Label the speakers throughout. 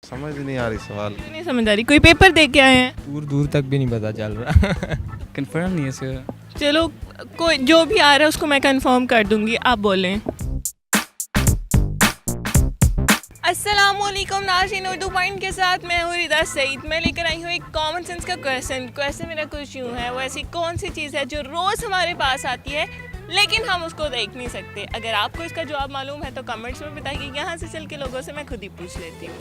Speaker 1: समझ नहीं आ रही सवाल।
Speaker 2: नहीं समझ आ रही। कोई पेपर दे के आए हैं?
Speaker 3: दूर दूर तक भी नहीं पता चल रहा।
Speaker 4: कंफर्म नहीं है सर।
Speaker 2: चलो कोई जो भी आ रहा है उसको मैं कंफर्म कर दूंगी, आप बोलें। अस्सलामुअलैकुम नाज़रीन, उर्दू पॉइंट के साथ मैं हूँ रिदा सईद। मैं लेकर आई हूँ एक कॉमन सेंस का क्वेश्चन मेरा कुछ यूँ है, वो ऐसी कौन सी चीज़ है जो रोज़ हमारे पास आती है लेकिन हम उसको देख नहीं सकते। अगर आपको इसका जवाब मालूम है तो कमेंट्स में बताइए। यहाँ से चल के लोगों से मैं खुद ही पूछ लेती हूँ।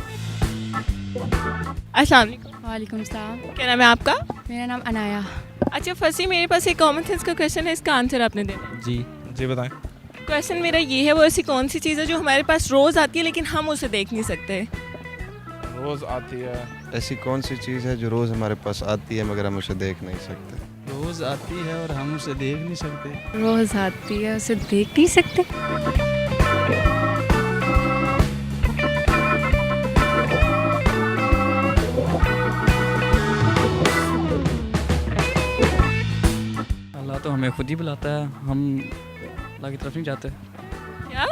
Speaker 2: अस्सलाम वालेकुम।
Speaker 5: वालेकुम सलाम।
Speaker 2: क्या नाम है आपका?
Speaker 5: मेरा नाम अनाया।
Speaker 2: अच्छा फसी, मेरे पास एक कॉमन सेंस का क्वेश्चन है, इसका आंसर आपने देना है।
Speaker 3: जी
Speaker 4: बताएं।
Speaker 2: क्वेश्चन मेरा ये है, वो ऐसी कौन सी चीज़ है जो हमारे पास रोज़ आती है लेकिन हम उसे देख नहीं सकते।
Speaker 4: रोज़ आती है।
Speaker 1: ऐसी कौन सी चीज़ है जो रोज़ हमारे पास आती है मगर हम उसे देख नहीं सकते?
Speaker 4: रोज़ आती है और हम उसे देख नहीं सकते।
Speaker 5: रोज़ आती है, उसे देख नहीं सकते।
Speaker 4: अल्लाह तो हमें खुद ही बुलाता है, हम अल्लाह की तरफ नहीं जाते।
Speaker 2: क्या?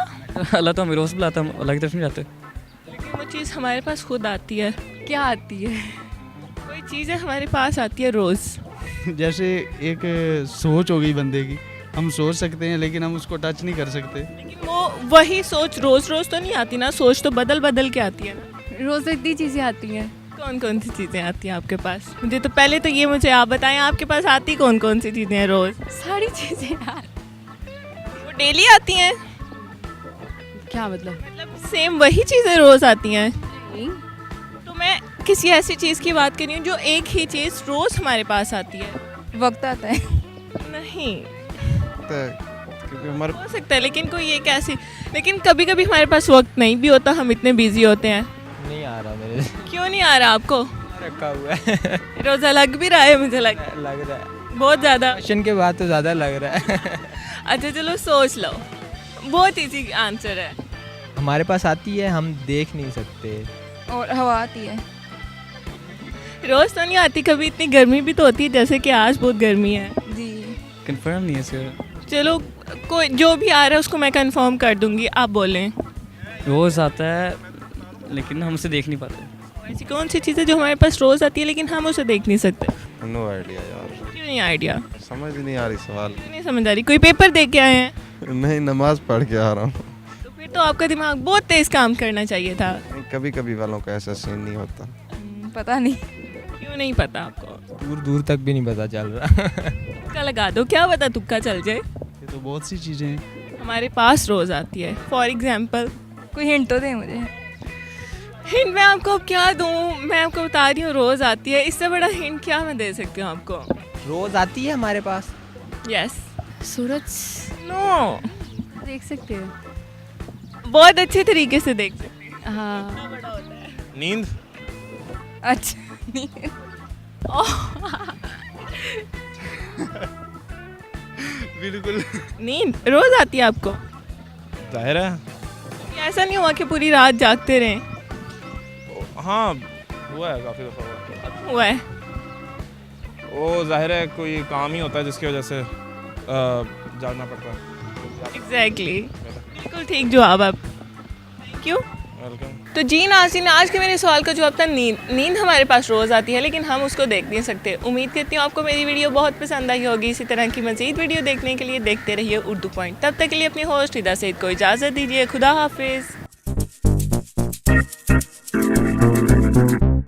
Speaker 4: अल्लाह तो हमें रोज़ बुलाता है, हम अल्लाह की तरफ नहीं जाते।
Speaker 2: लेकिन वो चीज़ हमारे पास खुद आती है।
Speaker 5: क्या आती है?
Speaker 2: कोई चीज़ है हमारे पास आती है रोज़।
Speaker 6: जैसे एक सोच हो गई बंदे की, हम सोच सकते हैं लेकिन हम उसको टच नहीं कर सकते।
Speaker 2: लेकिन वो वही सोच रोज़ रोज़ तो नहीं आती ना, सोच तो बदल बदल के आती है ना।
Speaker 5: रोज़ इतनी चीज़ें आती हैं।
Speaker 2: कौन कौन सी चीज़ें आती हैं आपके पास? मुझे तो पहले तो ये मुझे आप बताएं, आपके पास आती कौन कौन सी चीज़ें हैं रोज़?
Speaker 5: सारी चीज़ें यार।
Speaker 2: वो डेली आती हैं?
Speaker 5: क्या मतलब?
Speaker 2: मतलब सेम वही चीज़ें रोज़ आती हैं?
Speaker 5: नहीं।
Speaker 2: तो मैं किसी ऐसी चीज़ की बात कर रही हूँ जो एक ही चीज़ रोज़ हमारे पास आती है।
Speaker 5: वक्त आता है।
Speaker 2: नहीं
Speaker 1: क्योंकि हमारे
Speaker 2: हो सकता है, लेकिन कोई एक ऐसी, लेकिन कभी कभी हमारे पास वक्त नहीं भी होता, हम इतने बिजी होते हैं।
Speaker 3: नहीं आ रहा मेरे।
Speaker 2: क्यों नहीं आ रहा आपको?
Speaker 3: रखा हुआ है।
Speaker 2: रोज़ा लग भी रहा है, मुझे लग
Speaker 3: रहा है
Speaker 2: बहुत ज़्यादा।
Speaker 3: क्वेश्चन के बाद तो ज़्यादा लग रहा है।
Speaker 2: अच्छा चलो सोच लो, बहुत इजी आंसर है।
Speaker 3: हमारे पास आती है, हम देख नहीं सकते।
Speaker 5: और हवा आती है।
Speaker 2: रोज़ तो नहीं आती, कभी इतनी गर्मी भी तो होती है, जैसे कि आज बहुत गर्मी है।
Speaker 5: जी।
Speaker 4: कंफर्म नहीं है सर।
Speaker 2: चलो कोई जो भी आ रहा है उसको मैं कंफर्म कर दूंगी, आप बोलें।
Speaker 4: रोज़ आता है लेकिन हम उसे देख नहीं पाते।
Speaker 2: ऐसी कौन सी चीज़ है जो हमारे पास रोज़ आती है लेकिन हम उसे देख नहीं सकते?
Speaker 1: नो आइडिया यार,
Speaker 2: क्यों नहीं आइडिया?
Speaker 1: समझ नहीं आ रही सवाल।
Speaker 2: नहीं समझ आ रही। कोई पेपर दे के आए हैं?
Speaker 1: नहीं, नमाज पढ़ के आ रहा हूँ।
Speaker 2: तो फिर तो आपका दिमाग बहुत तेज़ काम करना चाहिए था।
Speaker 1: कभी कभी वालों का ऐसा सीन नहीं होता।
Speaker 5: पता नहीं।
Speaker 2: क्यों नहीं पता आपको?
Speaker 3: दूर दूर तक भी नहीं पता चल रहा।
Speaker 2: तुक्का लगा दो, क्या पता तुक्का चल जाए।
Speaker 6: ये तो बहुत सी चीज़ें हैं।
Speaker 2: हमारे पास रोज़ आती है। फॉर एग्जाम्पल
Speaker 5: कोई हिंट तो दे मुझे।
Speaker 2: हिंट मैं आपको अब क्या दूँ? मैं आपको बता रही हूँ रोज़ आती है, इससे बड़ा हिंट क्या मैं दे सकती हूँ आपको?
Speaker 3: रोज आती है हमारे पास।
Speaker 2: यस।
Speaker 5: सूरज
Speaker 2: नो।
Speaker 5: देख सकते हो।
Speaker 2: बहुत अच्छे तरीके से देख सकते हैं।
Speaker 5: हाँ।
Speaker 4: नींद।
Speaker 5: अच्छा।
Speaker 6: बिल्कुल।
Speaker 2: नींद रोज़ आती है आपको?
Speaker 4: जाहिर है।
Speaker 2: ये ऐसा नहीं हुआ कि पूरी रात जागते रहें?
Speaker 4: हाँ हुआ है, काफ़ी दफ़ा
Speaker 2: हुआ है।
Speaker 4: वो जाहिर है कोई काम ही होता है जिसकी वजह से जागना पड़ता है।
Speaker 2: एग्जैक्टली बिल्कुल ठीक जवाब आप। Thank you.
Speaker 4: वेलकम।
Speaker 2: तो जी नाज़रीन, आज के मेरे सवाल का जवाब था नींद। नींद हमारे पास रोज़ आती है लेकिन हम उसको देख नहीं सकते। उम्मीद करती हूँ आपको मेरी वीडियो बहुत पसंद आई होगी। इसी तरह की मज़ीद वीडियो देखने के लिए देखते रहिए उर्दू पॉइंट। तब तक के लिए अपनी होस्ट रिदा सईद को इजाज़त दीजिए। खुदा हाफिज़।